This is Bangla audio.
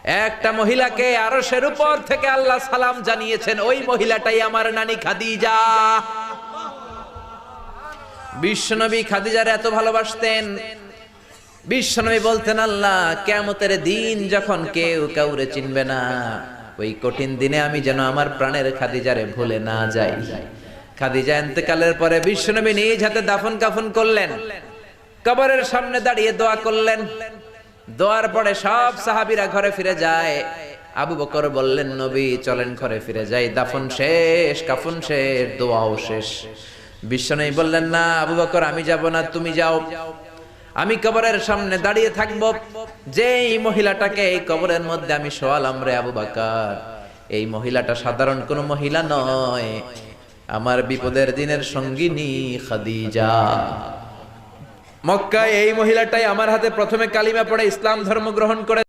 একটা মহিলাকে আরশের উপর থেকে আল্লাহ সালাম জানিয়েছেন, ওই মহিলাটাই আমার নানি খাদিজা। বিশ্বনবী খাদিজার এত ভালোবাসতেন, বিশ্বনবী বলতেন, আল্লাহ কিয়ামতের দিন যখন কেউ কাউরে চিনবে না, ওই কঠিন দিনে আমি যেন আমার প্রাণের খাদিজারে ভুলে না যাই। খাদিজা ইন্তেকালের পরে বিশ্বনবী নিজ হাতে দাফন কাফন করলেন, কবরের সামনে দাঁড়িয়ে দোয়া করলেন। দোয়ার পরে সব সাহাবীরা ঘরে ফিরে যায়। আবু বকর বললেন, নবী চলেন ঘরে ফিরে যাই, দাফন শেষ, কাফন শেষ, দোয়াও শেষ। বিশ্বনবী বললেন, না আবু বকর, আমি যাব না, তুমি যাও, আমি কবরের সামনে দাঁড়িয়ে থাকব। যেই মহিলাটাকে এই কবরের মধ্যে আমি শোয়ালাম রে আবু বকর, এই মহিলাটা সাধারণ কোনো মহিলা নয়, আমার বিপদের দিনের সঙ্গিনী খাদিজা। মক্কায় এই মহিলাটাই আমার হাতে প্রথমে কালিমা পড়ে ইসলাম ধর্ম গ্রহণ করে